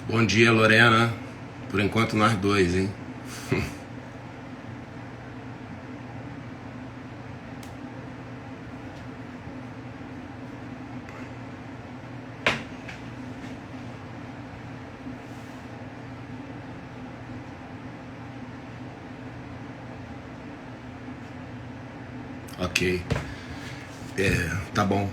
Bom dia, Lorena. Por enquanto nós dois, hein? Ok. Tá bom.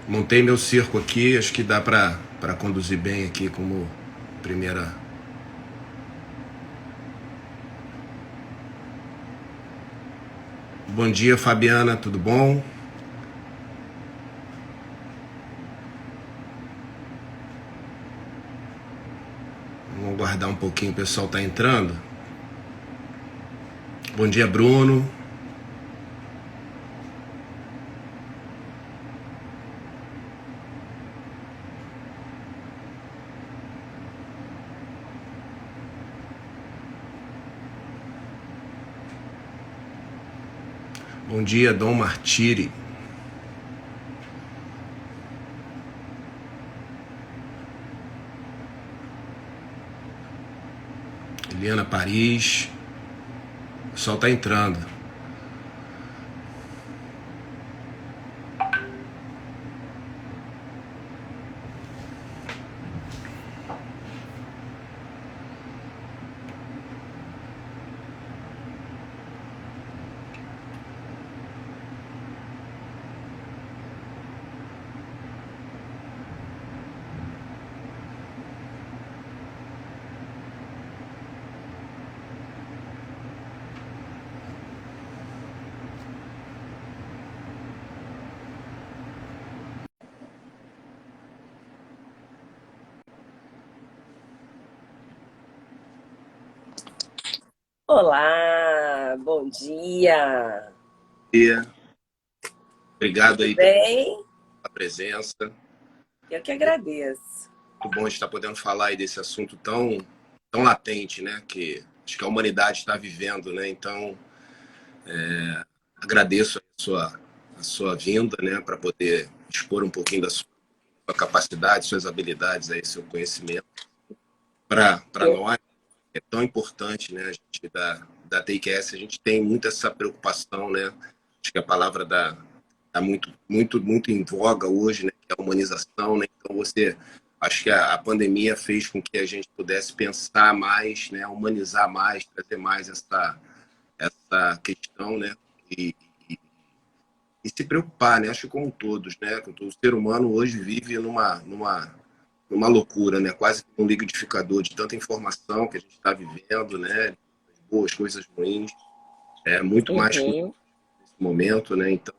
Montei meu circo aqui, acho que dá pra conduzir bem aqui como primeira. Bom dia, Fabiana, tudo bom? Vamos aguardar um pouquinho, o pessoal tá entrando. Bom dia, Bruno. Bom dia, Dom Martiri. Eliana Paris. O pessoal tá entrando. Olá, bom dia. E obrigado Tudo aí pela bem? presença. Eu que agradeço. Muito bom estar podendo falar aí desse assunto tão latente, né? Que acho que a humanidade está vivendo, né? Então, agradeço a sua vinda, né? Para poder expor um pouquinho da sua capacidade, suas habilidades, aí, seu conhecimento para Eu, nós. É tão importante, né? A gente da TQS, a gente tem muito essa preocupação, né? Acho que a palavra tá muito em voga hoje, né? Que é a humanização, né? Então acho que a pandemia fez com que a gente pudesse pensar mais, né? Humanizar mais, trazer mais essa questão, né? E, e, e se preocupar, né? Acho que como todos, né? O ser humano hoje vive numa loucura, né? Quase que um liquidificador de tanta informação que a gente está vivendo, né? Boas, coisas ruins, muito mais que uhum. nesse momento, né? Então,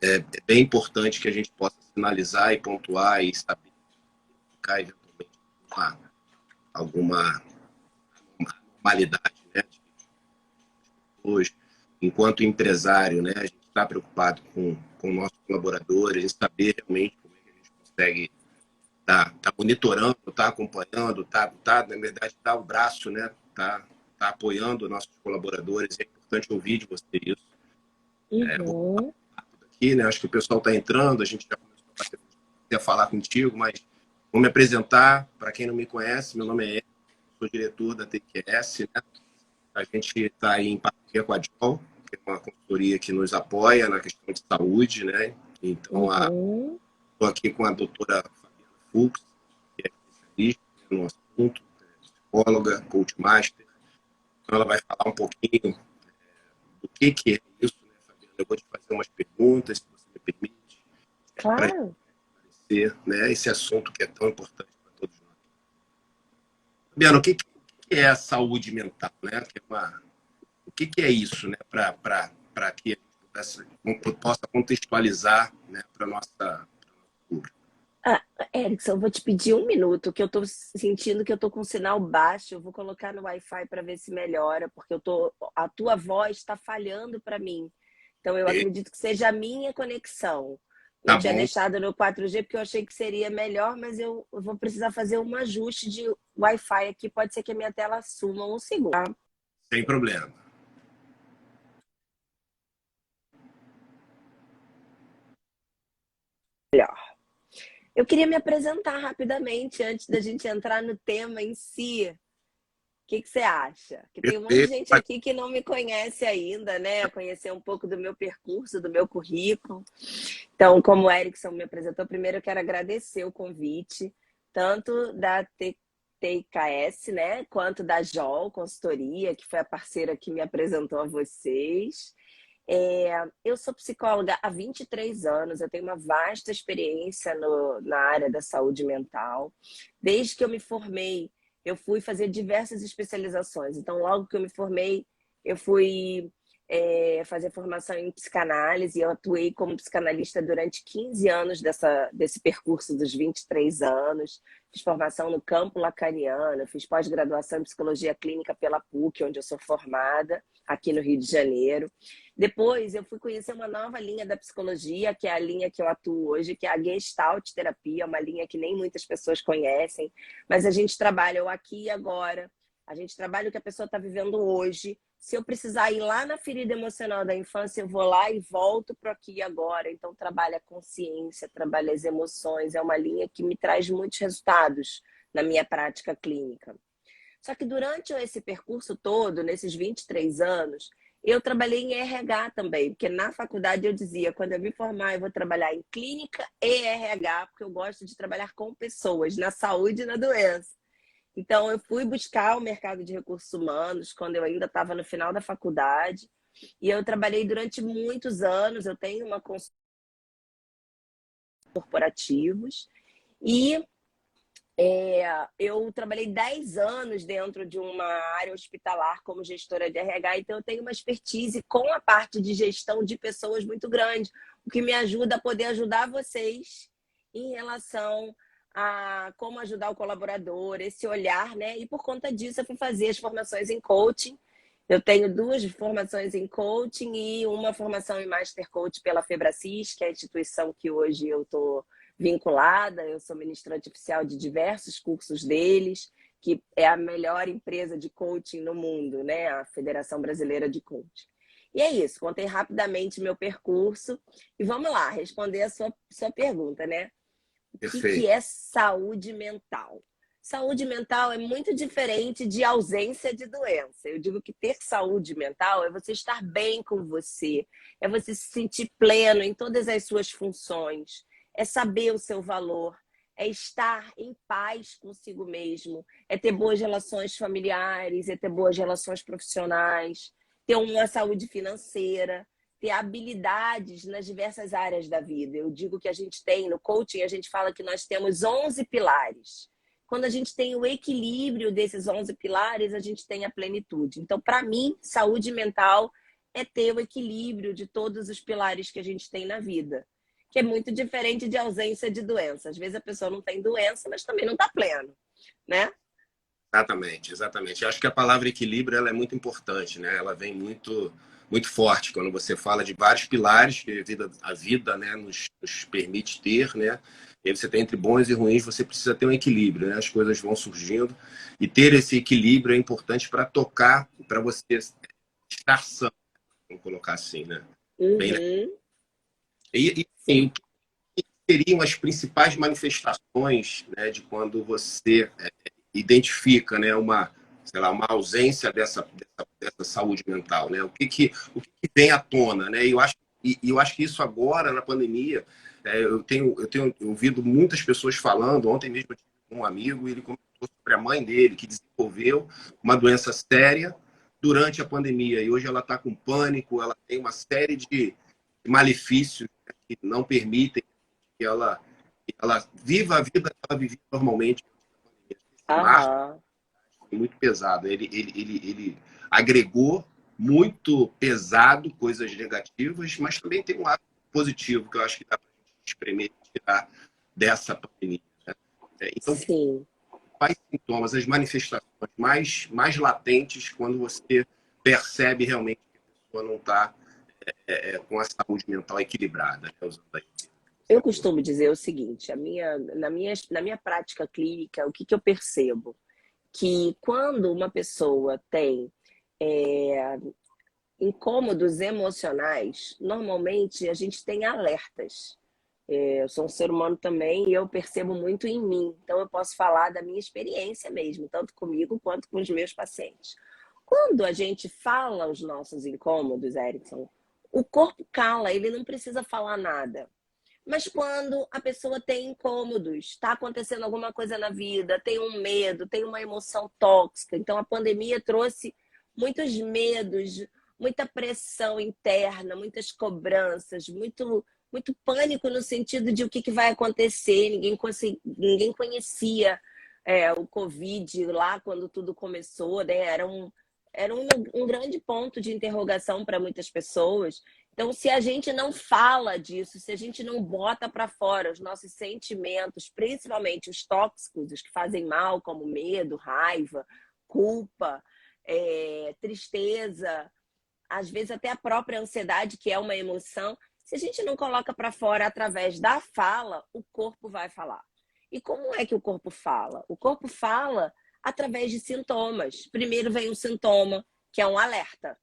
é bem importante que a gente possa sinalizar e pontuar e saber ficar eventualmente alguma normalidade, né? Hoje, enquanto empresário, né? A gente está preocupado com nossos colaboradores, em saber realmente como é que a gente consegue tá monitorando, tá acompanhando, na verdade, tá o braço, né? Tá apoiando nossos colaboradores. É importante ouvir de você isso. Vou Uhum. aqui, né? Acho que o pessoal está entrando, a gente já começou a falar contigo, mas vou me apresentar. Para quem não me conhece, meu nome é Ed, sou diretor da TQS, né? A gente está aí em parceria com a JOL, que é uma consultoria que nos apoia na questão de saúde, né? Então, Uhum. estou aqui com a doutora Fabiana Fux, que é especialista no assunto, psicóloga, coach master. Então, ela vai falar um pouquinho do que é isso, né, Fabiana? Eu vou te fazer umas perguntas, se você me permite, para Claro. esclarecer, né, esse assunto que é tão importante para todos nós. Fabiana, o que é a saúde mental, né? O que é isso, né, para que a gente possa contextualizar, né, para nossa público? Ah, Erickson, eu vou te pedir um minuto, que eu tô sentindo que eu tô com sinal baixo. Eu vou colocar no Wi-Fi para ver se melhora, porque a tua voz está falhando para mim. Então eu acredito que seja a minha conexão. Eu Tá tinha bom, deixado no 4G porque eu achei que seria melhor, mas eu vou precisar fazer um ajuste de Wi-Fi aqui. Pode ser que a minha tela suma um segundo. Tá? sem problema. Melhor. Eu queria me apresentar rapidamente antes da gente entrar no tema em si. O que você acha? Que tem um monte de Perfeito. gente aqui que não me conhece ainda, né? Conhecer um pouco do meu percurso, do meu currículo. Então, como o Erickson me apresentou, primeiro eu quero agradecer o convite, tanto da TKS, né, quanto da JOL Consultoria, que foi a parceira que me apresentou a vocês. Eu sou psicóloga há 23 anos, eu tenho uma vasta experiência na área da saúde mental. Desde que eu me formei, eu fui fazer diversas especializações. Então, logo que eu me formei, eu fui fazer formação em psicanálise. Eu atuei como psicanalista durante 15 anos desse percurso dos 23 anos. Fiz formação no campo lacaniano, fiz pós-graduação em psicologia clínica pela PUC, onde eu sou formada, aqui no Rio de Janeiro. Depois, eu fui conhecer uma nova linha da psicologia, que é a linha que eu atuo hoje, que é a Gestalt terapia, uma linha que nem muitas pessoas conhecem, mas a gente trabalha o aqui e agora, a gente trabalha o que a pessoa está vivendo hoje. Se eu precisar ir lá na ferida emocional da infância, eu vou lá e volto para aqui e agora. Então, trabalha a consciência, trabalha as emoções, é uma linha que me traz muitos resultados na minha prática clínica. Só que durante esse percurso todo, nesses 23 anos, eu trabalhei em RH também, porque na faculdade eu dizia, quando eu me formar, eu vou trabalhar em clínica e RH, porque eu gosto de trabalhar com pessoas, na saúde e na doença. Então, eu fui buscar o mercado de recursos humanos quando eu ainda estava no final da faculdade, e eu trabalhei durante muitos anos, eu tenho uma consultoria corporativos, e eu trabalhei 10 anos dentro de uma área hospitalar como gestora de RH, então eu tenho uma expertise com a parte de gestão de pessoas muito grande, o que me ajuda a poder ajudar vocês em relação a como ajudar o colaborador, esse olhar, né? E por conta disso eu fui fazer as formações em coaching. Eu tenho 2 formações em coaching e uma formação em Master Coach pela Febracis, que é a instituição que hoje eu estou vinculada, eu sou ministrante oficial de diversos cursos deles, que é a melhor empresa de coaching no mundo, né? A Federação Brasileira de Coaching. E é isso, contei rapidamente meu percurso e vamos lá, responder a sua pergunta, né? O que Perfeito. é saúde mental? Saúde mental é muito diferente de ausência de doença. Eu digo que ter saúde mental é você estar bem com você, é você se sentir pleno em todas as suas funções, é saber o seu valor, é estar em paz consigo mesmo, é ter boas relações familiares, é ter boas relações profissionais, ter uma saúde financeira, ter habilidades nas diversas áreas da vida. Eu digo que a gente tem, no coaching, a gente fala que nós temos 11 pilares. Quando a gente tem o equilíbrio desses 11 pilares, a gente tem a plenitude. Então, para mim, saúde mental é ter o equilíbrio de todos os pilares que a gente tem na vida, que é muito diferente de ausência de doença. Às vezes a pessoa não tem doença, mas também não está pleno, né? Exatamente, exatamente. Eu acho que a palavra equilíbrio ela é muito importante, né? Ela vem muito forte quando você fala de vários pilares que a vida, né, nos permite ter, né? E aí você tem entre bons e ruins, você precisa ter um equilíbrio, né? As coisas vão surgindo e ter esse equilíbrio é importante para tocar, para você estar sã, vamos colocar assim, né? Bem, né? Uhum. Assim, o Sim. que seriam as principais manifestações, né, de quando você identifica, né, sei lá, uma ausência dessa saúde mental, né? O que vem à tona, né? Eu acho que isso agora na pandemia, eu tenho ouvido muitas pessoas falando. Ontem mesmo eu tive um amigo e ele comentou sobre a mãe dele que desenvolveu uma doença séria durante a pandemia e hoje ela está com pânico, ela tem uma série de malefícios, né, que não permitem que ela viva a vida que ela vivia normalmente. Esse marco Aham. muito pesado. Ele agregou muito pesado coisas negativas, mas também tem um lado positivo que eu acho que dá para a gente espremer e tirar dessa pandemia. Né? Então, Sim. quais sintomas, as manifestações mais latentes quando você percebe realmente que a pessoa não está com a saúde mental equilibrada, né? Usando aí o que você Eu abordou. costumo dizer o seguinte, na minha prática clínica, o que eu percebo? Que quando uma pessoa tem é, incômodos emocionais, normalmente a gente tem alertas. Eu sou um ser humano também e eu percebo muito em mim. Então, eu posso falar da minha experiência mesmo, tanto comigo quanto com os meus pacientes. Quando a gente fala os nossos incômodos, Erickson, o corpo cala, ele não precisa falar nada. Mas quando a pessoa tem incômodos, está acontecendo alguma coisa na vida, tem um medo, tem uma emoção tóxica. Então, a pandemia trouxe muitos medos, muita pressão interna, muitas cobranças, muito pânico no sentido de o que vai acontecer. Ninguém conhecia o Covid lá quando tudo começou, né? Era um grande ponto de interrogação para muitas pessoas. Então, se a gente não fala disso, se a gente não bota para fora os nossos sentimentos, principalmente os tóxicos, os que fazem mal, como medo, raiva, culpa, tristeza, às vezes até a própria ansiedade, que é uma emoção, se a gente não coloca para fora através da fala, o corpo vai falar. E como é que o corpo fala? O corpo fala através de sintomas. Primeiro vem um sintoma, que é um alerta.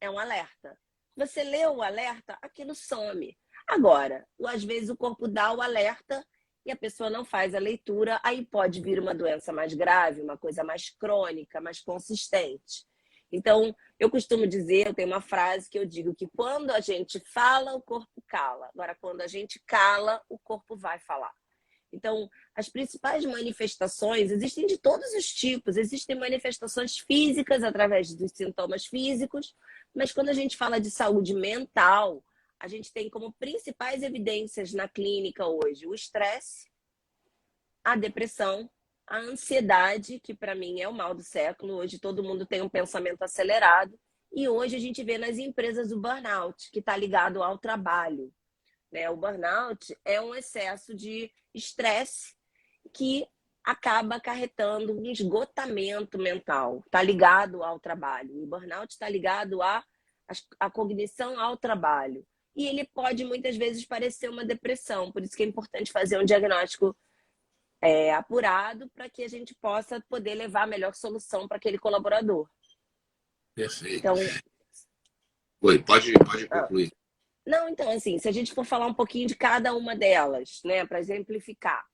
É um alerta. Você leu o alerta, aquilo some. Agora, às vezes o corpo dá o alerta e a pessoa não faz a leitura, aí pode vir uma doença mais grave, uma coisa mais crônica, mais consistente. Então, eu costumo dizer, eu tenho uma frase que eu digo que quando a gente fala, o corpo cala. Agora, quando a gente cala, o corpo vai falar. Então, as principais manifestações existem de todos os tipos. Existem manifestações físicas através dos sintomas físicos, mas quando a gente fala de saúde mental, a gente tem como principais evidências na clínica hoje o estresse, a depressão, a ansiedade, que para mim é o mal do século. Hoje todo mundo tem um pensamento acelerado. E hoje a gente vê nas empresas o burnout, que está ligado ao trabalho. O burnout é um excesso de estresse que acaba acarretando um esgotamento mental. Está ligado ao trabalho. O burnout está ligado à cognição ao trabalho. E ele pode, muitas vezes, parecer uma depressão. Por isso que é importante fazer um diagnóstico apurado para que a gente possa poder levar a melhor solução para aquele colaborador. Perfeito. Então, Oi, pode concluir. Não, então, assim, se a gente for falar um pouquinho de cada uma delas, né, para exemplificar,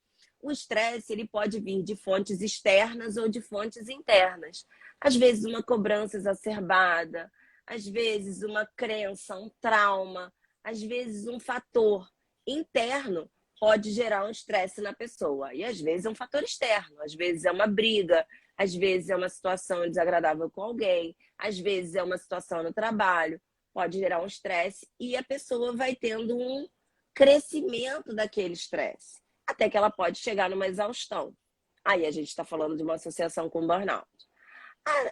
o estresse ele pode vir de fontes externas ou de fontes internas. Às vezes, uma cobrança exacerbada, às vezes, uma crença, um trauma, às vezes, um fator interno pode gerar um estresse na pessoa. E às vezes é um fator externo, às vezes é uma briga, às vezes é uma situação desagradável com alguém, às vezes é uma situação no trabalho. Pode gerar um estresse e a pessoa vai tendo um crescimento daquele estresse, até que ela pode chegar numa exaustão. Aí a gente está falando de uma associação com burnout.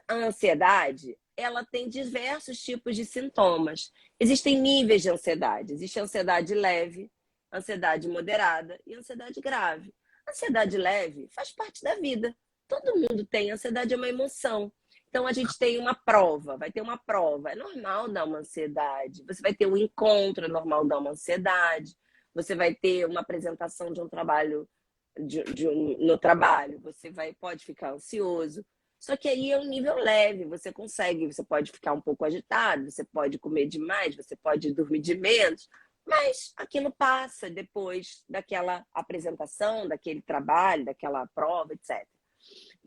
A ansiedade, ela tem diversos tipos de sintomas. Existem níveis de ansiedade. Existe ansiedade leve, ansiedade moderada e ansiedade grave. Ansiedade leve faz parte da vida. Todo mundo tem. Ansiedade é uma emoção. Então, a gente tem uma prova, vai ter uma prova. É normal dar uma ansiedade. Você vai ter um encontro, é normal dar uma ansiedade. Você vai ter uma apresentação de um trabalho no trabalho. Você pode ficar ansioso. Só que aí é um nível leve. Você pode ficar um pouco agitado, você pode comer demais, você pode dormir de menos. Mas aquilo passa depois daquela apresentação, daquele trabalho, daquela prova, etc.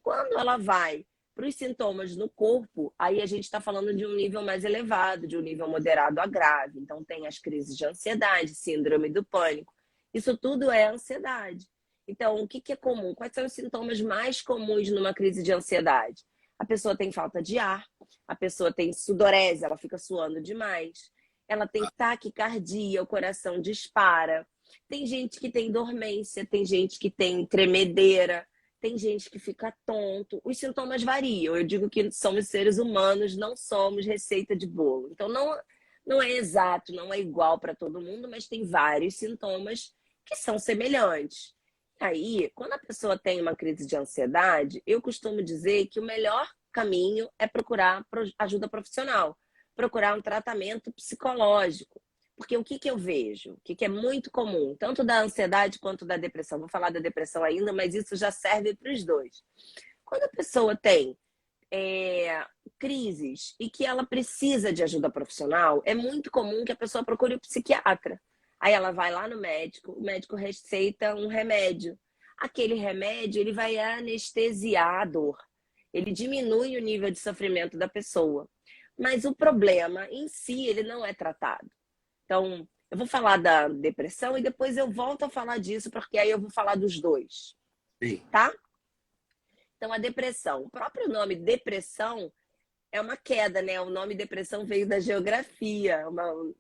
Quando ela vai para os sintomas no corpo, aí a gente está falando de um nível mais elevado, de um nível moderado a grave. Então, tem as crises de ansiedade, síndrome do pânico. Isso tudo é ansiedade. Então, o que é comum? Quais são os sintomas mais comuns numa crise de ansiedade? A pessoa tem falta de ar, a pessoa tem sudorese, ela fica suando demais, ela tem taquicardia, o coração dispara. Tem gente que tem dormência, tem gente que tem tremedeira, tem gente que fica tonto. Os sintomas variam. Eu digo que somos seres humanos, não somos receita de bolo. Então, não é exato, não é igual para todo mundo, mas tem vários sintomas que são semelhantes. Aí, quando a pessoa tem uma crise de ansiedade, eu costumo dizer que o melhor caminho é procurar ajuda profissional, procurar um tratamento psicológico. Porque o que eu vejo? O que é muito comum, tanto da ansiedade quanto da depressão. Vou falar da depressão ainda, mas isso já serve para os dois. Quando a pessoa tem crises e que ela precisa de ajuda profissional, é muito comum que a pessoa procure um psiquiatra. Aí ela vai lá no médico, o médico receita um remédio. Aquele remédio, ele vai anestesiar a dor. Ele diminui o nível de sofrimento da pessoa. Mas o problema em si, ele não é tratado. Então, eu vou falar da depressão e depois eu volto a falar disso, porque aí eu vou falar dos dois, Sim. tá? Então, a depressão. O próprio nome depressão é uma queda, né? O nome depressão veio da geografia,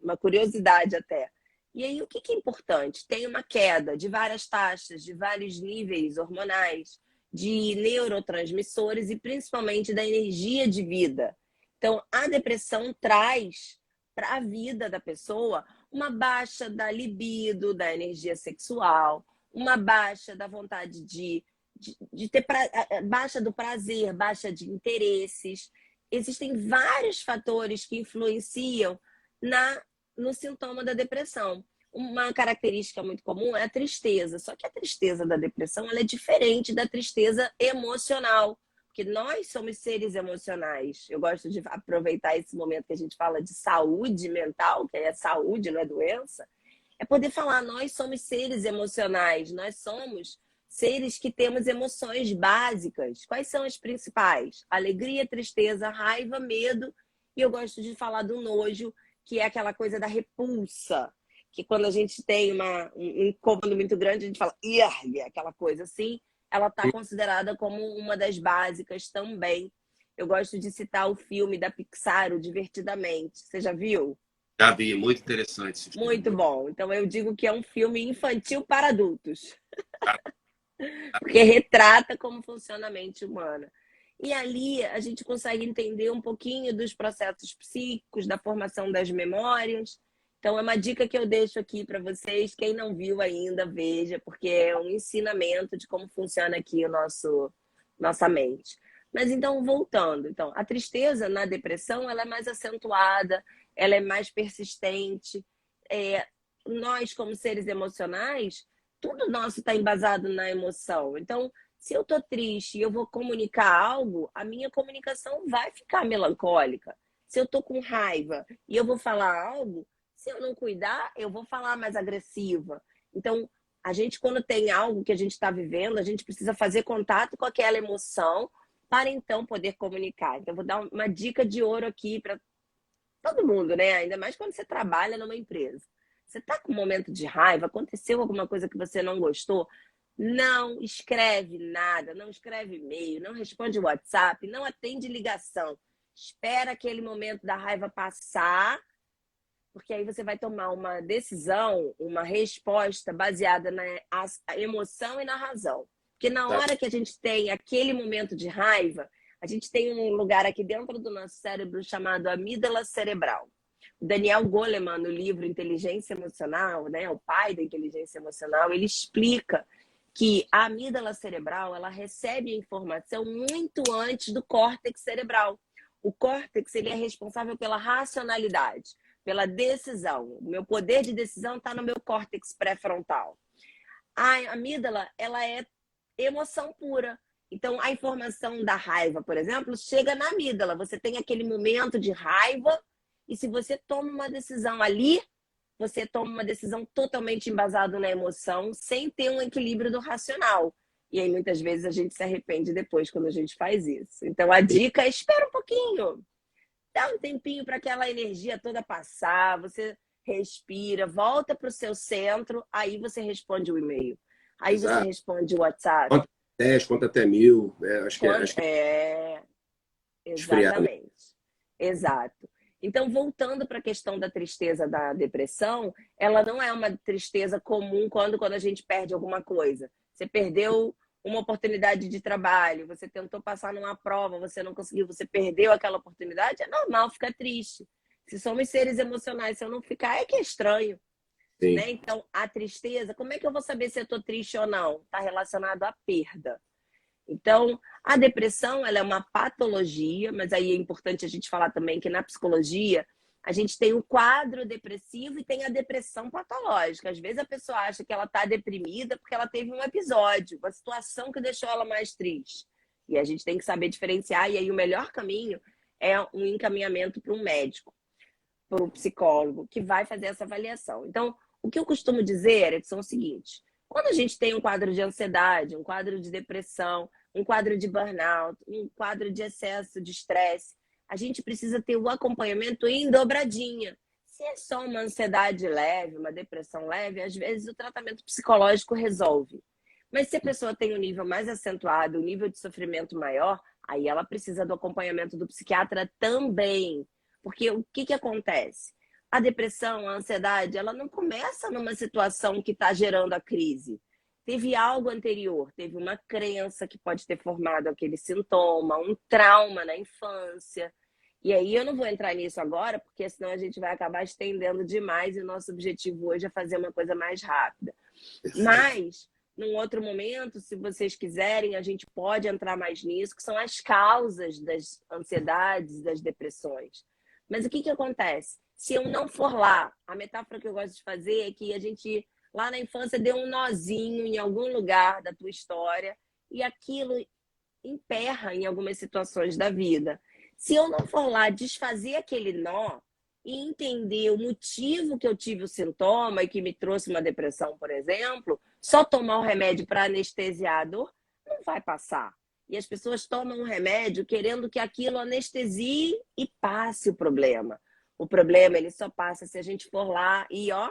uma curiosidade até. E aí, o que é importante? Tem uma queda de várias taxas, de vários níveis hormonais, de neurotransmissores e principalmente da energia de vida. Então, a depressão traz para a vida da pessoa uma baixa da libido, da energia sexual, uma baixa da vontade de ter baixa do prazer, baixa de interesses. Existem vários fatores que influenciam no sintoma da depressão. Uma característica muito comum é a tristeza, só que a tristeza da depressão ela é diferente da tristeza emocional, porque nós somos seres emocionais. Eu gosto de aproveitar esse momento que a gente fala de saúde mental, que é saúde, não é doença, é poder falar, nós somos seres emocionais, nós somos seres que temos emoções básicas. Quais são as principais? Alegria, tristeza, raiva, medo. E eu gosto de falar do nojo, que é aquela coisa da repulsa. Que quando a gente tem um incômodo muito grande, a gente fala, aquela coisa assim. Ela está considerada como uma das básicas também. Eu gosto de citar o filme da Pixar, o Divertidamente. Você já viu? Já vi, muito interessante esse filme. Muito bom. Então eu digo que é um filme infantil para adultos. Ah, Porque retrata como funciona a mente humana. E ali a gente consegue entender um pouquinho dos processos psíquicos, da formação das memórias. Então é uma dica que eu deixo aqui para vocês. Quem não viu ainda, veja, porque é um ensinamento de como funciona aqui nossa mente. Mas então, voltando. Então, a tristeza na depressão ela é mais acentuada, ela é mais persistente. Nós, como seres emocionais, tudo nosso está embasado na emoção. Então, se eu estou triste e eu vou comunicar algo, a minha comunicação vai ficar melancólica. Se eu estou com raiva e eu vou falar algo, se eu não cuidar, eu vou falar mais agressiva. Então, a gente, quando tem algo que a gente está vivendo, a gente precisa fazer contato com aquela emoção para então poder comunicar. Então, eu vou dar uma dica de ouro aqui para todo mundo, né? Ainda mais quando você trabalha numa empresa. Você está com um momento de raiva, aconteceu alguma coisa que você não gostou, não escreve nada, não escreve e-mail, não responde WhatsApp, não atende ligação. Espera aquele momento da raiva passar, porque aí você vai tomar uma decisão, uma resposta baseada na emoção e na razão. Porque na hora que a gente tem aquele momento de raiva, a gente tem um lugar aqui dentro do nosso cérebro chamado amígdala cerebral. O Daniel Goleman, no livro Inteligência Emocional, né, o pai da inteligência emocional, ele explica que a amígdala cerebral ela recebe a informação muito antes do córtex cerebral. O córtex ele é responsável pela racionalidade, pela decisão. O meu poder de decisão está no meu córtex pré-frontal. A amígdala ela é emoção pura. Então, a informação da raiva, por exemplo, chega na amígdala. Você tem aquele momento de raiva e se você toma uma decisão ali, você toma uma decisão totalmente embasada na emoção, sem ter um equilíbrio do racional. E aí, muitas vezes, a gente se arrepende depois quando a gente faz isso. Então, a dica é espera um pouquinho. Dá um tempinho para aquela energia toda passar, você respira, volta para o seu centro, aí você responde o e-mail. Aí você exato. responde o WhatsApp. Conta 10, conta até 1000, né? Acho que esfriar, né? Exatamente. Exato. Então, voltando para a questão da tristeza da depressão, ela não é uma tristeza comum quando a gente perde alguma coisa. Você perdeu uma oportunidade de trabalho, você tentou passar numa prova, você não conseguiu, você perdeu aquela oportunidade, é normal ficar triste. Se somos seres emocionais, se eu não ficar, é que é estranho. Né? Então, a tristeza, como é que eu vou saber se eu estou triste ou não? Está relacionado à perda. Então, a depressão ela é uma patologia, mas aí é importante a gente falar também que na psicologia a gente tem o quadro depressivo e tem a depressão patológica. Às vezes a pessoa acha que ela está deprimida porque ela teve um episódio, uma situação que deixou ela mais triste. E a gente tem que saber diferenciar, e aí o melhor caminho é um encaminhamento para um médico, para um psicólogo, que vai fazer essa avaliação. Então, O que eu costumo dizer, Erickson, é o seguinte: quando a gente tem um quadro de ansiedade, um quadro de depressão, um quadro de burnout, um quadro de excesso de estresse, a gente precisa ter o acompanhamento em dobradinha. Se é só uma ansiedade leve, uma depressão leve, às vezes o tratamento psicológico resolve. Mas se a pessoa tem um nível mais acentuado, um nível de sofrimento maior, aí ela precisa do acompanhamento do psiquiatra também. Porque o que acontece? A depressão, a ansiedade, ela não começa numa situação que está gerando a crise. Teve algo anterior, teve uma crença que pode ter formado aquele sintoma, um trauma na infância. E aí eu não vou entrar nisso agora, porque senão a gente vai acabar estendendo demais e o nosso objetivo hoje é fazer uma coisa mais rápida. Mas, num outro momento, se vocês quiserem, a gente pode entrar mais nisso, que são as causas das ansiedades, das depressões. Mas o que acontece? Se eu não for lá, a metáfora que eu gosto de fazer é que a gente, lá na infância, deu um nozinho em algum lugar da tua história e aquilo emperra em algumas situações da vida. Se eu não for lá desfazer aquele nó e entender o motivo que eu tive o sintoma e que me trouxe uma depressão, por exemplo, só tomar o remédio para anestesiar a dor não vai passar. E as pessoas tomam um remédio querendo que aquilo anestesie e passe o problema. O problema, ele só passa se a gente for lá e, ó,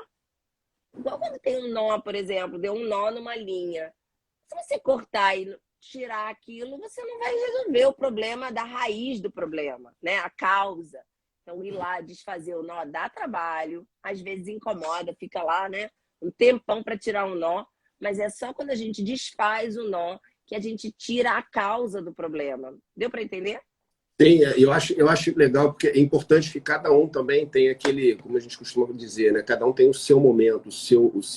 igual quando tem um nó, por exemplo, deu um nó numa linha. Se você cortar e tirar aquilo, você não vai resolver o problema da raiz do problema, né? A causa. Então, ir lá desfazer o nó dá trabalho, às vezes incomoda, fica lá, né? Um tempão para tirar um nó, mas é só quando a gente desfaz o nó que a gente tira a causa do problema. Deu para entender? Sim, eu acho legal, porque é importante que cada um também tem aquele, como a gente costuma dizer, né? Cada um tem o seu momento, os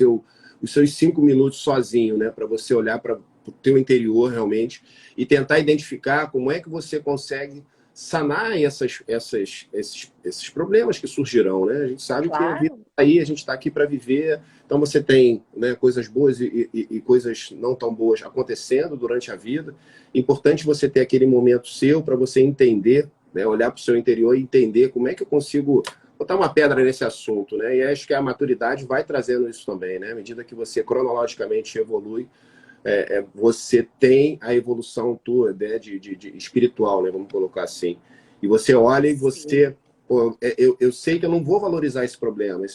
seus 5 minutos sozinho, né? Para você olhar para o teu interior realmente e tentar identificar como é que você consegue sanar esses problemas que surgirão, né? A gente sabe que a vida Claro. tá aí, a gente está aqui para viver, então você tem, né, coisas boas e coisas não tão boas acontecendo durante a vida. Importante você ter aquele momento seu para você entender, né, olhar para o seu interior e entender como é que eu consigo botar uma pedra nesse assunto, né? E acho que a maturidade vai trazendo isso também, né? À medida que você cronologicamente evolui, você tem a evolução tua, né, de espiritual, né, vamos colocar assim. E você olha e Sim. você, pô, eu sei que eu não vou valorizar esse problema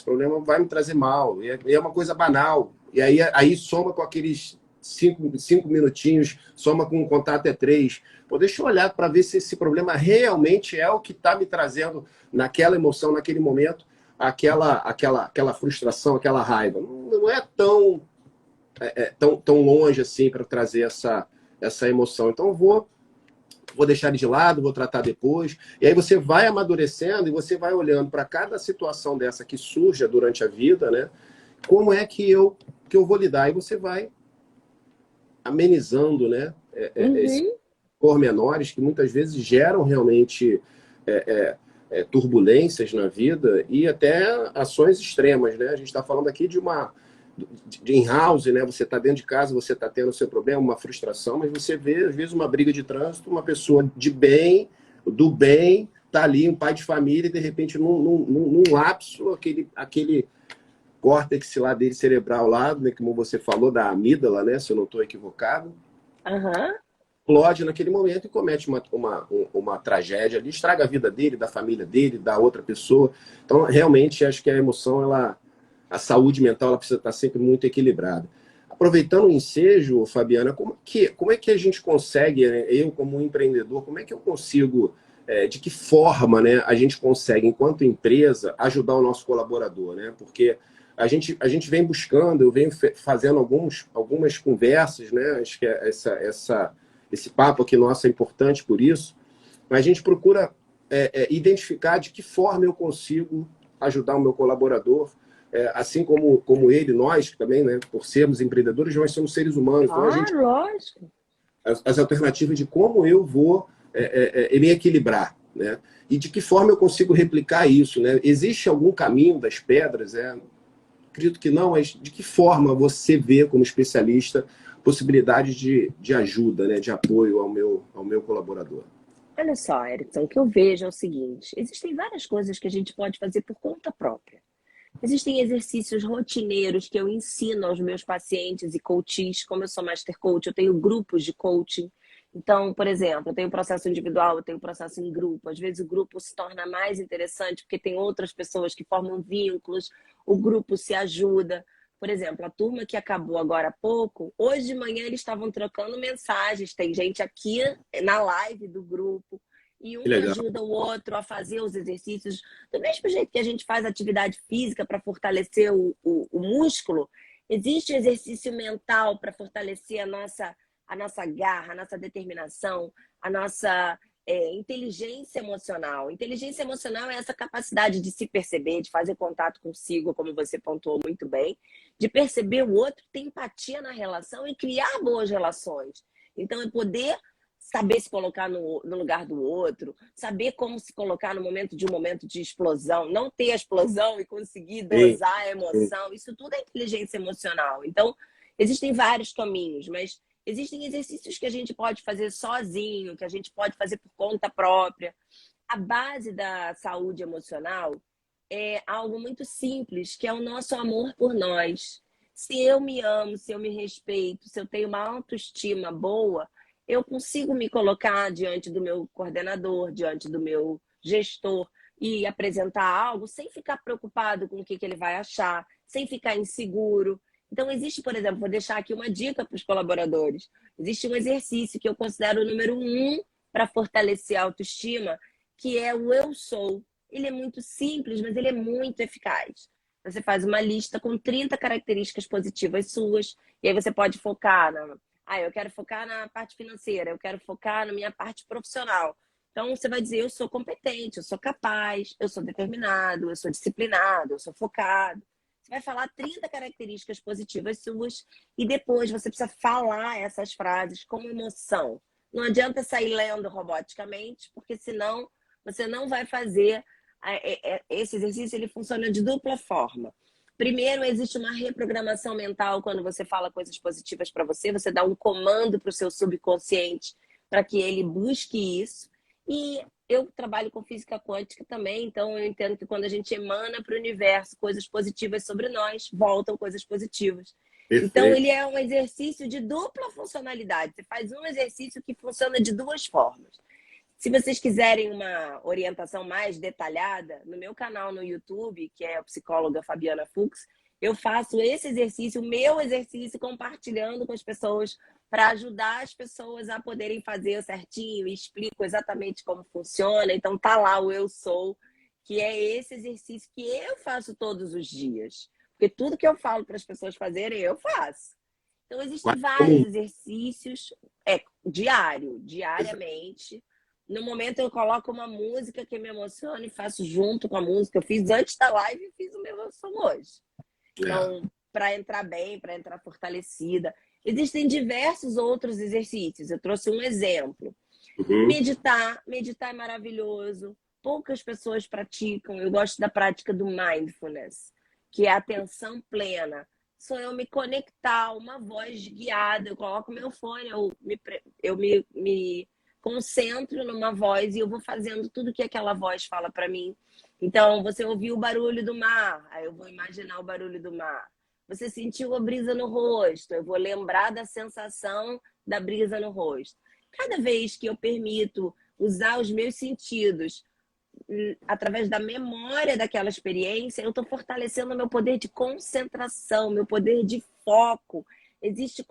vai me trazer mal, e é uma coisa banal. E aí soma com aqueles cinco minutinhos, soma com um contato até 3. Pô, deixa eu olhar para ver se esse problema realmente é o que está me trazendo naquela emoção, naquele momento, aquela frustração, aquela raiva. Não é tão longe assim para trazer essa emoção. Então, eu vou deixar ele de lado, vou tratar depois. E aí você vai amadurecendo e você vai olhando para cada situação dessa que surge durante a vida, né? Como é que eu vou lidar? E você vai amenizando, né? Esses Uhum. pormenores que muitas vezes geram realmente turbulências na vida e até ações extremas, né? A gente está falando aqui de in-house, né? Você está dentro de casa, você está tendo o seu problema, uma frustração, mas você vê, às vezes, uma briga de trânsito, uma pessoa de bem, do bem, tá ali, um pai de família, e de repente, num lapso, aquele córtex lá dele cerebral lá, né, como você falou, da amígdala, né? Se eu não estou equivocado, Aham. explode naquele momento e comete uma tragédia ali, estraga a vida dele, da família dele, da outra pessoa. Então, realmente, acho que a emoção, a saúde mental, ela precisa estar sempre muito equilibrada. Aproveitando o ensejo, Fabiana, como é que a gente consegue, né, eu como empreendedor, como é que eu consigo, de que forma, né, a gente consegue, enquanto empresa, ajudar o nosso colaborador, né? Porque a gente vem buscando, eu venho fazendo algumas conversas, né? Acho que esse papo aqui nosso é importante por isso, mas a gente procura identificar de que forma eu consigo ajudar o meu colaborador, assim como ele, nós também, né, por sermos empreendedores, nós somos seres humanos, então a gente Claro, lógico. as alternativas de como eu vou me equilibrar, né? E de que forma eu consigo replicar isso, né? Existe algum caminho das pedras? Acredito que não, mas de que forma você vê, como especialista, possibilidades de ajuda, né, de apoio ao meu colaborador? Olha só, Erickson, o que eu vejo é o seguinte: existem várias coisas que a gente pode fazer por conta própria. Existem exercícios rotineiros que eu ensino aos meus pacientes e coaches. Como eu sou master coach, eu tenho grupos de coaching. Então, por exemplo, eu tenho processo individual, eu tenho processo em grupo. Às vezes o grupo se torna mais interessante porque tem outras pessoas que formam vínculos, o grupo se ajuda. Por exemplo, a turma que acabou agora há pouco, hoje de manhã eles estavam trocando mensagens. Tem gente aqui na live do grupo e Que um legal. ajuda o outro a fazer os exercícios. Do mesmo jeito que a gente faz atividade física para fortalecer o músculo, existe exercício mental para fortalecer a nossa garra, a nossa determinação, a nossa inteligência emocional. Inteligência emocional é essa capacidade de se perceber, de fazer contato consigo, como você pontuou muito bem, de perceber o outro, ter empatia na relação e criar boas relações. Então, é poder saber se colocar no lugar do outro, saber como se colocar no momento de um momento de explosão, não ter a explosão e conseguir Sim, dosar a sim. emoção, isso tudo é inteligência emocional. Então, existem vários caminhos, mas existem exercícios que a gente pode fazer sozinho, que a gente pode fazer por conta própria. A base da saúde emocional é algo muito simples, que é o nosso amor por nós. Se eu me amo, se eu me respeito, se eu tenho uma autoestima boa, eu consigo me colocar diante do meu coordenador, diante do meu gestor e apresentar algo sem ficar preocupado com o que ele vai achar, sem ficar inseguro. Então, existe, por exemplo, vou deixar aqui uma dica para os colaboradores. Existe um exercício que eu considero o número 1 para fortalecer a autoestima, que é o eu sou. Ele é muito simples, mas ele é muito eficaz. Você faz uma lista com 30 características positivas suas, e aí você pode focar eu quero focar na parte financeira, eu quero focar na minha parte profissional. Então, você vai dizer, eu sou competente, eu sou capaz, eu sou determinado, eu sou disciplinado, eu sou focado. Você vai falar 30 características positivas suas e depois você precisa falar essas frases com emoção. Não adianta sair lendo roboticamente, porque senão você não vai fazer. Esse exercício ele funciona de dupla forma. Primeiro, existe uma reprogramação mental quando você fala coisas positivas para você, você dá um comando para o seu subconsciente para que ele busque isso. E eu trabalho com física quântica também, então eu entendo que quando a gente emana para o universo coisas positivas sobre nós, voltam coisas positivas. Então, Perfeito. ele é um exercício de dupla funcionalidade. Você faz um exercício que funciona de duas formas. Se vocês quiserem uma orientação mais detalhada, no meu canal no YouTube, que é a psicóloga Fabiana Fux, eu faço esse exercício, o meu exercício, compartilhando com as pessoas para ajudar as pessoas a poderem fazer certinho, e explico exatamente como funciona. Então tá lá o eu sou, que é esse exercício que eu faço todos os dias. Porque tudo que eu falo para as pessoas fazerem, eu faço. Então existem Quase como vários exercícios, diariamente. No momento eu coloco uma música que me emociona e faço junto com a música. Eu fiz antes da live e fiz o meu emoção hoje. é. Então, para entrar bem, para entrar fortalecida. Existem diversos outros exercícios. Eu trouxe um exemplo. Uhum. Meditar. Meditar é maravilhoso. Poucas pessoas praticam. Eu gosto da prática do mindfulness, que é a atenção plena. Só eu me conectar, uma voz guiada. Eu coloco meu fone, eu me concentro numa voz e eu vou fazendo tudo que aquela voz fala para mim. Então, você ouviu o barulho do mar, aí eu vou imaginar o barulho do mar. Você sentiu a brisa no rosto, eu vou lembrar da sensação da brisa no rosto. Cada vez que eu permito usar os meus sentidos através da memória daquela experiência, eu estou fortalecendo o meu poder de concentração, meu poder de foco. Existem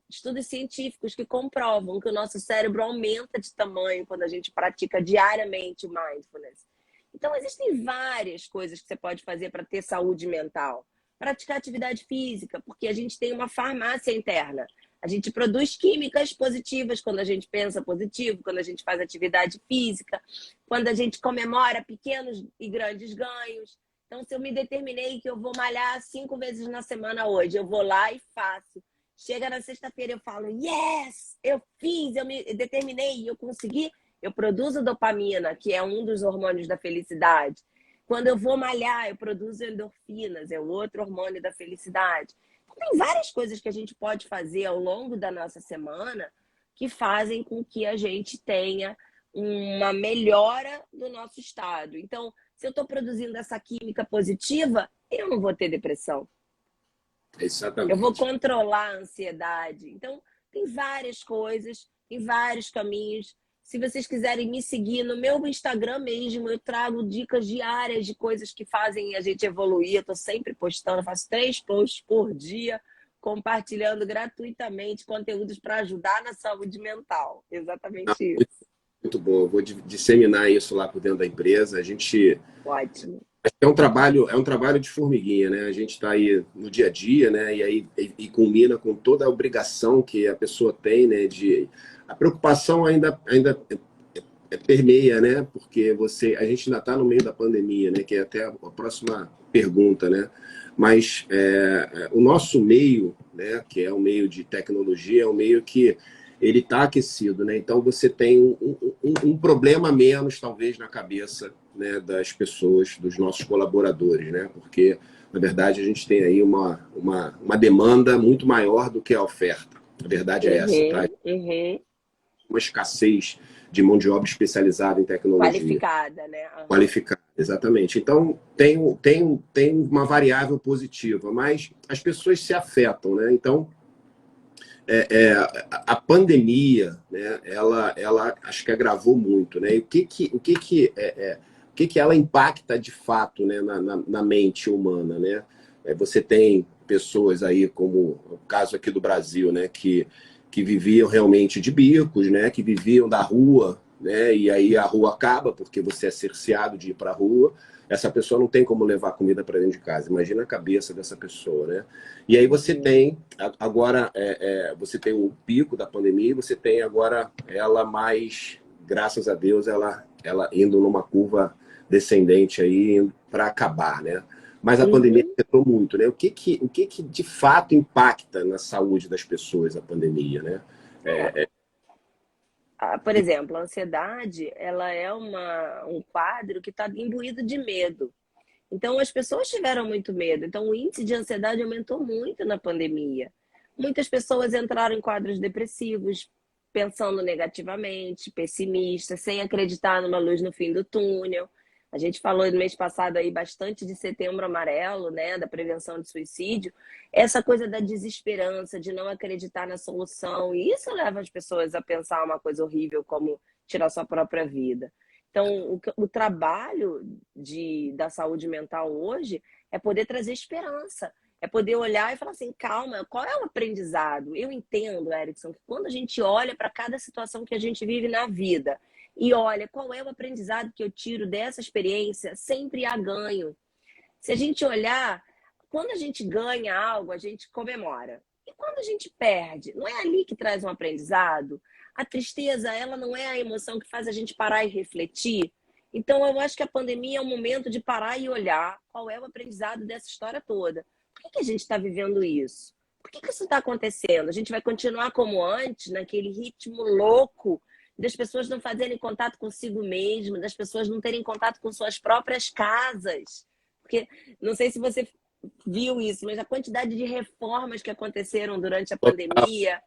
estudos científicos que comprovam que o nosso cérebro aumenta de tamanho quando a gente pratica diariamente o mindfulness. Então, existem várias coisas que você pode fazer para ter saúde mental. Praticar atividade física, porque a gente tem uma farmácia interna. A gente produz químicas positivas quando a gente pensa positivo, quando a gente faz atividade física, quando a gente comemora pequenos e grandes ganhos. Então, se eu me determinei que eu vou malhar 5 vezes na semana hoje, eu vou lá e faço. Chega na sexta-feira, eu falo, yes, eu fiz, eu me determinei, eu consegui. Eu produzo dopamina, que é um dos hormônios da felicidade. Quando eu vou malhar, eu produzo endorfinas, é o outro hormônio da felicidade. Então, tem várias coisas que a gente pode fazer ao longo da nossa semana que fazem com que a gente tenha uma melhora do nosso estado. Então, Se eu estou produzindo essa química positiva, eu não vou ter depressão. Exatamente. Eu vou controlar a ansiedade. Então, tem várias coisas, tem vários caminhos. Se vocês quiserem me seguir no meu Instagram mesmo, eu trago dicas diárias de coisas que fazem a gente evoluir. Eu estou sempre postando, eu faço 3 posts por dia, compartilhando gratuitamente conteúdos para ajudar na saúde mental. Exatamente isso. Muito bom. Eu vou disseminar isso lá por dentro da empresa. A gente Ótimo. é um trabalho de formiguinha, né? A gente está aí no dia a dia, né? E aí e culmina com toda a obrigação que a pessoa tem, né? De a preocupação ainda permeia, né? Porque a gente ainda está no meio da pandemia, né? Que é até a próxima pergunta, né? Mas o nosso meio, né? Que é o meio de tecnologia, é um meio que ele está aquecido, né? Então você tem um problema a menos, talvez, na cabeça, né, das pessoas, dos nossos colaboradores, né? Porque, na verdade, a gente tem aí uma demanda muito maior do que a oferta. A verdade é essa, tá? Uma escassez de mão de obra especializada em tecnologia. Qualificada, né? Qualificada, exatamente. Então, tem uma variável positiva, mas as pessoas se afetam, né? Então, a pandemia, né, ela acho que agravou muito, né? E o que ela impacta de fato, né, na mente humana, né? Você tem pessoas aí, como o caso aqui do Brasil, né, que viviam realmente de bicos, né, que viviam da rua, né, e aí a rua acaba porque você é cerceado de ir para a rua. Essa pessoa não tem como levar comida para dentro de casa. Imagina a cabeça dessa pessoa, né? E aí você tem, agora, você tem o pico da pandemia, você tem agora ela mais, graças a Deus, ela indo numa curva descendente aí para acabar, né? Mas a pandemia afetou muito, né? O que de fato impacta na saúde das pessoas a pandemia, né? Por exemplo, a ansiedade, ela é um quadro que está imbuído de medo. Então, as pessoas tiveram muito medo. Então, o índice de ansiedade aumentou muito na pandemia. Muitas pessoas entraram em quadros depressivos, pensando negativamente, pessimistas, sem acreditar numa luz no fim do túnel. A gente falou no mês passado aí bastante de Setembro Amarelo, né, da prevenção de suicídio. Essa coisa da desesperança, de não acreditar na solução, e isso leva as pessoas a pensar uma coisa horrível como tirar sua própria vida. Então, o trabalho da saúde mental hoje é poder trazer esperança, é poder olhar e falar assim, calma, qual é o aprendizado? Eu entendo, Erickson, que quando a gente olha para cada situação que a gente vive na vida e olha qual é o aprendizado que eu tiro dessa experiência, sempre há ganho. Se a gente olhar, quando a gente ganha algo, a gente comemora. E quando a gente perde, não é ali que traz um aprendizado? A tristeza, ela não é a emoção que faz a gente parar e refletir? Então, eu acho que a pandemia é um momento de parar e olhar qual é o aprendizado dessa história toda. Por que a gente está vivendo isso? Por que isso está acontecendo? A gente vai continuar como antes, naquele ritmo louco das pessoas não fazerem contato consigo mesmo, das pessoas não terem contato com suas próprias casas. Porque, não sei se você viu isso, mas a quantidade de reformas que aconteceram durante a pandemia,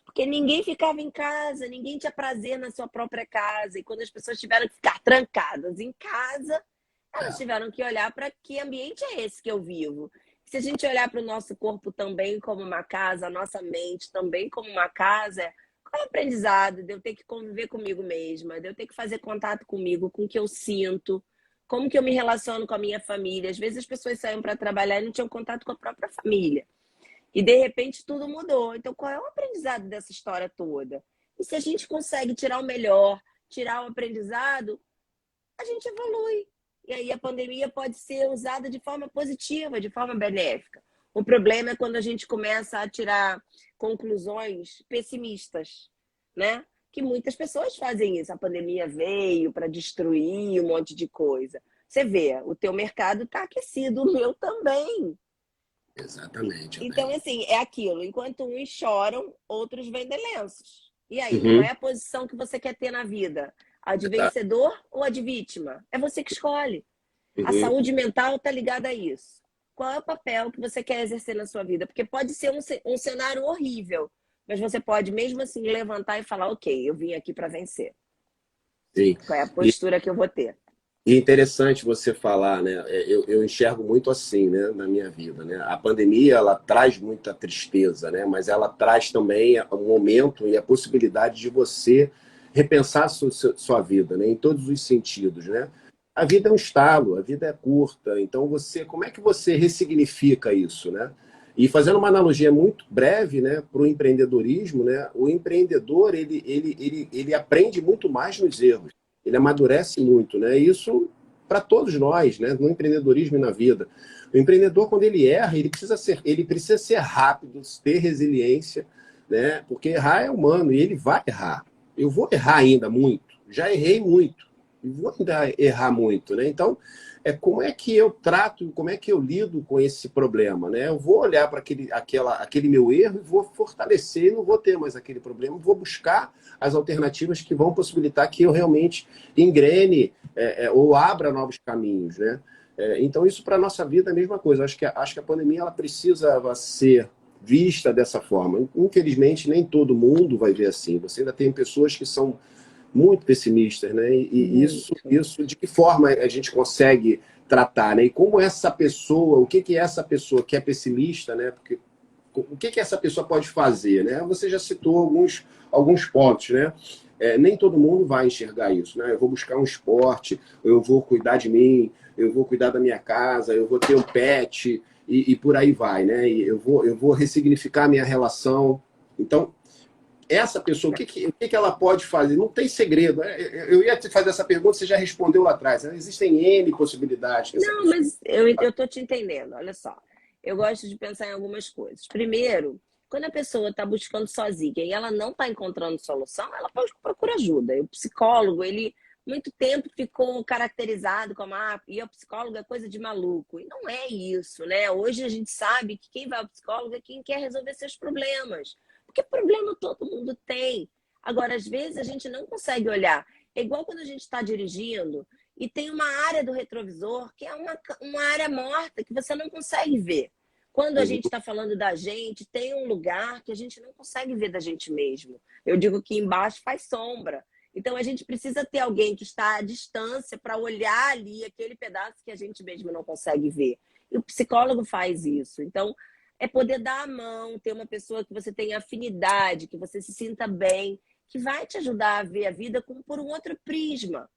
porque ninguém ficava em casa, ninguém tinha prazer na sua própria casa. E quando as pessoas tiveram que ficar trancadas em casa, elas tiveram que olhar para que ambiente é esse que eu vivo. Se a gente olhar para o nosso corpo também como uma casa, a nossa mente também como uma casa, qual é o aprendizado de eu ter que conviver comigo mesma, de eu ter que fazer contato comigo, com o que eu sinto, como que eu me relaciono com a minha família. Às vezes as pessoas saíam para trabalhar e não tinham contato com a própria família. E de repente tudo mudou. Então qual é o aprendizado dessa história toda? E se a gente consegue tirar o melhor, tirar o aprendizado, a gente evolui. E aí a pandemia pode ser usada de forma positiva, de forma benéfica. O problema é quando a gente começa a tirar conclusões pessimistas, né? Que muitas pessoas fazem isso. A pandemia veio para destruir um monte de coisa. Você vê, o teu mercado está aquecido, o meu também. Exatamente. Então, assim, é aquilo. Enquanto uns choram, outros vendem lenços. E aí, qual é a posição que você quer ter na vida? A de vencedor ou a de vítima? É você que escolhe. A saúde mental está ligada a isso. Qual é o papel que você quer exercer na sua vida? Porque pode ser um cenário horrível, mas você pode mesmo assim levantar e falar, ok, eu vim aqui para vencer. Sim. Qual é a postura que eu vou ter? E interessante você falar, né? Eu enxergo muito assim, né, na minha vida, né? A pandemia, ela traz muita tristeza, né? Mas ela traz também um momento e a possibilidade de você repensar a sua vida, né? Em todos os sentidos, né? A vida é um estalo, a vida é curta. Então, como é que você ressignifica isso, né? E fazendo uma analogia muito breve, né, para o empreendedorismo, né? O empreendedor, ele aprende muito mais nos erros, ele amadurece muito, né? Isso para todos nós, né? No empreendedorismo e na vida. O empreendedor, quando ele erra, ele precisa ser rápido, ter resiliência, né? Porque errar é humano e ele vai errar. Eu vou errar ainda muito, já errei muito e vou ainda errar muito, né? Então, como é que eu trato, como é que eu lido com esse problema, né? Eu vou olhar para aquele meu erro e vou fortalecer, não vou ter mais aquele problema, vou buscar as alternativas que vão possibilitar que eu realmente engrene ou abra novos caminhos, né? Então, isso para a nossa vida é a mesma coisa. Acho que a pandemia ela precisa ser vista dessa forma. Infelizmente, nem todo mundo vai ver assim. Você ainda tem pessoas que são muito pessimistas, né? E Muito. isso, de que forma a gente consegue tratar, né? E como essa pessoa, o que que é essa pessoa que é pessimista, né? Porque o que que essa pessoa pode fazer, né? Você já citou alguns pontos, né? Nem todo mundo vai enxergar isso, né? Eu vou buscar um esporte, eu vou cuidar de mim, eu vou cuidar da minha casa, eu vou ter um pet e por aí vai, né? E eu vou ressignificar a minha relação. Então, essa pessoa, o que que ela pode fazer? Não tem segredo. Eu ia te fazer essa pergunta, você já respondeu lá atrás, né? Existem N possibilidades que essa Não, pessoa. mas eu tô te entendendo. Olha só, eu gosto de pensar em algumas coisas. Primeiro, quando a pessoa está buscando sozinha e ela não está encontrando solução, ela procura ajuda. E o psicólogo, ele muito tempo ficou caracterizado como e o psicólogo é coisa de maluco. E não é isso, né? Hoje a gente sabe que quem vai ao psicólogo é quem quer resolver seus problemas. Porque problema todo mundo tem. Agora, às vezes, a gente não consegue olhar. É igual quando a gente está dirigindo e tem uma área do retrovisor que é uma área morta que você não consegue ver. Quando a Uhum. gente está falando da gente, tem um lugar que a gente não consegue ver da gente mesmo. Eu digo que embaixo faz sombra. Então a gente precisa ter alguém que está à distância para olhar ali aquele pedaço que a gente mesmo não consegue ver. E o psicólogo faz isso. Então é poder dar a mão, ter uma pessoa que você tenha afinidade, que você se sinta bem, que vai te ajudar a ver a vida por um outro prisma.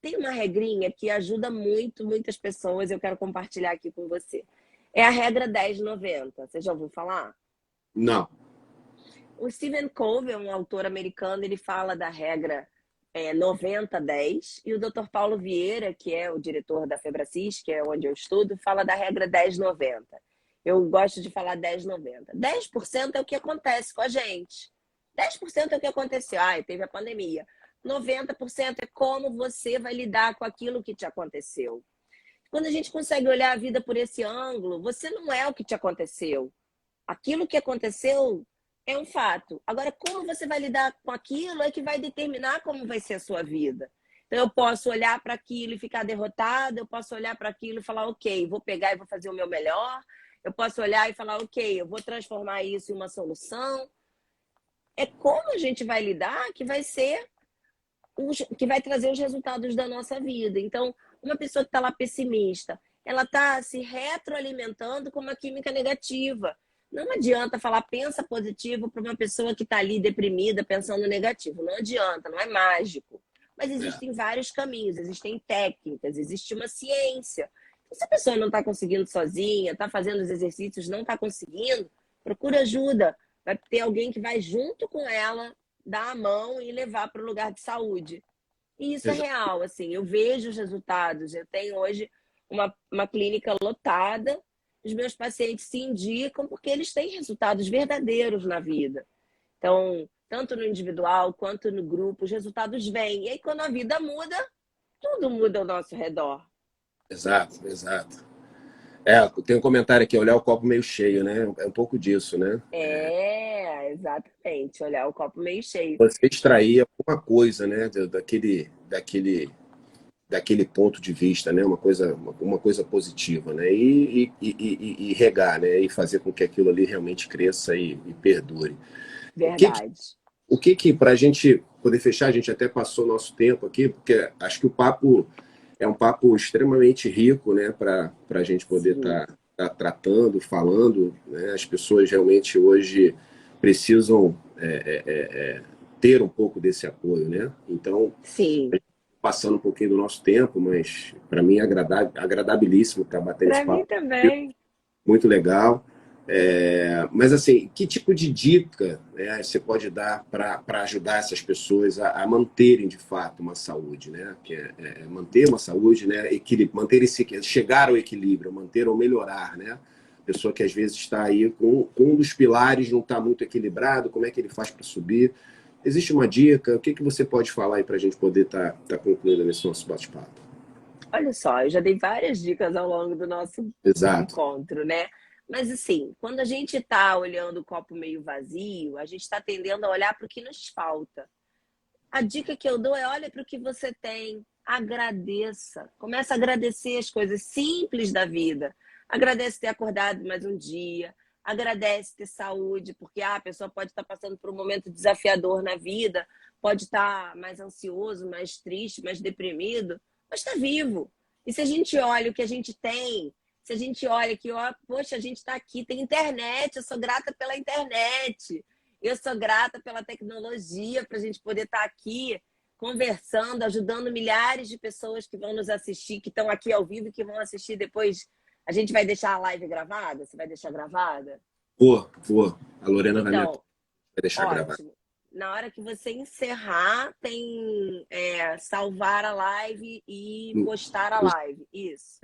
Tem uma regrinha que ajuda muito, muitas pessoas, eu quero compartilhar aqui com você. É a regra 10-90. Você já ouviu falar? Não. O Stephen Covey, é um autor americano, ele fala da regra 90-10, e o Dr. Paulo Vieira, que é o diretor da Febracis, que é onde eu estudo, fala da regra 10-90. Eu gosto de falar 10-90. 10% é o que acontece com a gente. 10% é o que aconteceu. Teve a pandemia. 90% é como você vai lidar com aquilo que te aconteceu. Quando a gente consegue olhar a vida por esse ângulo, você não é o que te aconteceu. Aquilo que aconteceu é um fato. Agora, como você vai lidar com aquilo é que vai determinar como vai ser a sua vida. Então, eu posso olhar para aquilo e ficar derrotada, eu posso olhar para aquilo e falar, ok, vou pegar e vou fazer o meu melhor. Eu posso olhar e falar, ok, eu vou transformar isso em uma solução. É como a gente vai lidar que vai ser que vai trazer os resultados da nossa vida. Então, uma pessoa que está lá pessimista, ela está se retroalimentando com uma química negativa. Não adianta falar pensa positivo para uma pessoa que está ali deprimida pensando negativo. Não adianta, não é mágico. Mas É. existem vários caminhos, existem técnicas, existe uma ciência. Então, se a pessoa não está conseguindo sozinha, está fazendo os exercícios, não está conseguindo, procura ajuda. Vai ter alguém que vai junto com ela dar a mão e levar para o lugar de saúde. E isso é Exato. real, assim, eu vejo os resultados. Eu tenho hoje uma clínica lotada, os meus pacientes se indicam porque eles têm resultados verdadeiros na vida. Então, tanto no individual quanto no grupo, os resultados vêm. E aí, quando a vida muda, tudo muda ao nosso redor. Exato, exato. Tem um comentário aqui, olhar o copo meio cheio, né? É um pouco disso, né? Exatamente. Olhar o copo meio cheio. Você extrair alguma coisa, né? Daquele ponto de vista, né? Uma coisa positiva, né? E regar, né? E fazer com que aquilo ali realmente cresça e perdure. O que que, Verdade. o que que para a gente poder fechar, a gente até passou nosso tempo aqui, porque acho que o papo é um papo extremamente rico, né, para a gente poder Sim, tá tratando, falando, né? As pessoas realmente hoje precisam ter um pouco desse apoio, né? Então, sim. passando um pouquinho do nosso tempo, mas para mim é agradabilíssimo estar batendo esse Para mim papo. também. Muito legal. Mas assim, que tipo de dica, né, você pode dar para ajudar essas pessoas a manterem de fato uma saúde, né? Que manter uma saúde, né? Manter chegar ao equilíbrio, manter ou melhorar, né? Pessoa que às vezes está aí com um dos pilares não está muito equilibrado, como é que ele faz para subir? Existe uma dica? O que você pode falar aí para a gente poder tá concluindo nesse nosso bate-papo? Olha só, eu já dei várias dicas ao longo do nosso Exato. encontro, né? Mas assim, quando a gente está olhando o copo meio vazio, a gente está tendendo a olhar para o que nos falta. A dica que eu dou é olha para o que você tem, agradeça. Começa a agradecer as coisas simples da vida. Agradece ter acordado mais um dia, agradece ter saúde, porque a pessoa pode estar passando por um momento desafiador na vida, pode estar mais ansioso, mais triste, mais deprimido, mas está vivo. E se a gente olha o que a gente tem, se a gente olha que, ó, poxa, a gente está aqui, tem internet, eu sou grata pela internet. Eu sou grata pela tecnologia para a gente poder estar aqui conversando, ajudando milhares de pessoas que vão nos assistir, que estão aqui ao vivo e que vão assistir depois. A gente vai deixar a live gravada? Você vai deixar gravada? Vou. A Lorena Então, vai deixar gravar. ótimo. Na hora que você encerrar, tem salvar a live e postar a live. Isso.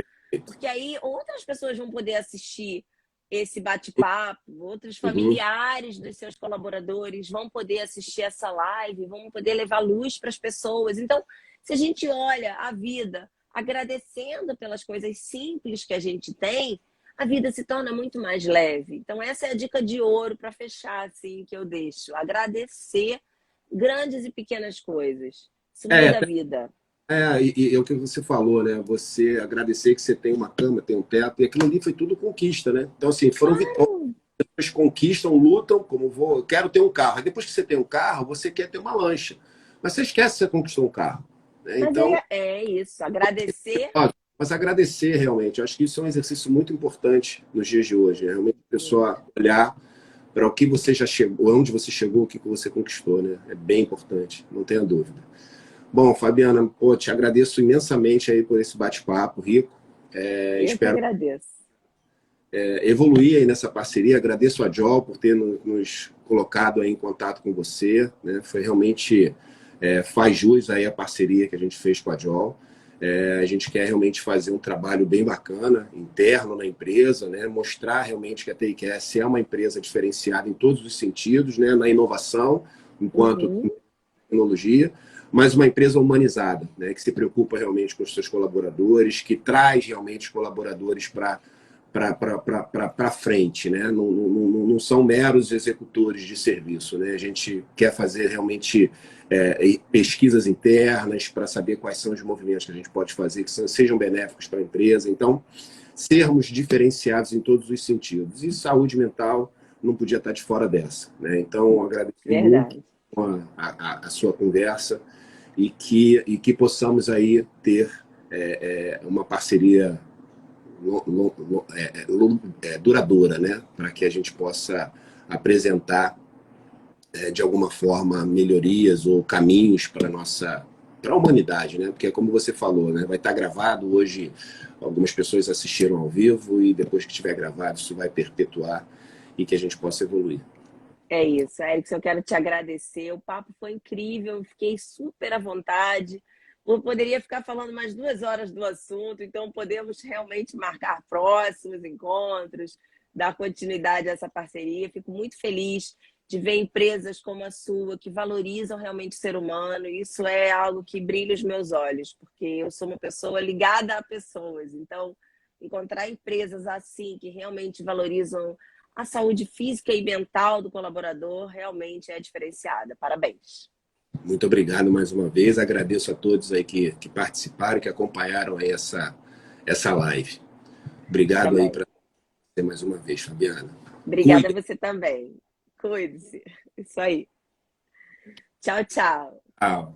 Porque aí outras pessoas vão poder assistir esse bate-papo, outros Uhum. familiares dos seus colaboradores vão poder assistir essa live, vão poder levar luz para as pessoas. Então, se a gente olha a vida agradecendo pelas coisas simples que a gente tem, a vida se torna muito mais leve. Então, essa é a dica de ouro para fechar, assim, que eu deixo. Agradecer grandes e pequenas coisas. Isso É, muda a vida. e é o que você falou, né? Você agradecer que você tem uma cama, tem um teto, e aquilo ali foi tudo conquista, né? Então, assim, foram vitórias, Claro! pessoas conquistam, lutam, como vou, eu quero ter um carro. Aí depois que você tem um carro, você quer ter uma lancha. Mas você esquece que você conquistou um carro, né? Mas Então, é isso. Agradecer. ó, mas agradecer realmente, eu acho que isso é um exercício muito importante nos dias de hoje, né? Realmente a pessoa olhar para o que você já chegou, onde você chegou, o que você conquistou, né? É bem importante, não tenha dúvida. Bom, Fabiana, pô, te agradeço imensamente aí por esse bate-papo rico. Eu que Espero agradeço. evoluir aí nessa parceria. Agradeço a Jol por ter nos colocado aí em contato com você, né? Foi realmente faz jus aí a parceria que a gente fez com a Jol. A gente quer realmente fazer um trabalho bem bacana, interno na empresa, né? Mostrar realmente que a TIQS é uma empresa diferenciada em todos os sentidos, né? Na inovação, enquanto Uhum. tecnologia, mas uma empresa humanizada, né? Que se preocupa realmente com os seus colaboradores, que traz realmente os colaboradores para frente, né? Não são meros executores de serviço, né? A gente quer fazer realmente pesquisas internas para saber quais são os movimentos que a gente pode fazer que sejam benéficos para a empresa. Então, sermos diferenciados em todos os sentidos. E saúde mental não podia estar de fora dessa, né? Então, agradeço muito Verdade. a sua conversa e que possamos aí ter uma parceria duradoura, né? Para que a gente possa apresentar de alguma forma melhorias ou caminhos para a humanidade, né? Porque como você falou, né? Vai estar gravado hoje, algumas pessoas assistiram ao vivo e depois que estiver gravado isso vai perpetuar e que a gente possa evoluir. É isso, Erickson, eu quero te agradecer. O papo foi incrível, eu fiquei super à vontade. Eu poderia ficar falando mais 2 horas do assunto, então podemos realmente marcar próximos encontros, dar continuidade a essa parceria. Fico muito feliz de ver empresas como a sua que valorizam realmente o ser humano. Isso é algo que brilha os meus olhos, porque eu sou uma pessoa ligada a pessoas. Então, encontrar empresas assim que realmente valorizam a saúde física e mental do colaborador realmente é diferenciada. Parabéns. Muito obrigado mais uma vez. Agradeço a todos aí que participaram, que acompanharam aí essa live. Obrigado aí Também. para você mais uma vez, Fabiana. Obrigada a Cuide. você também. Cuide-se. Isso aí. Tchau, tchau. Tchau.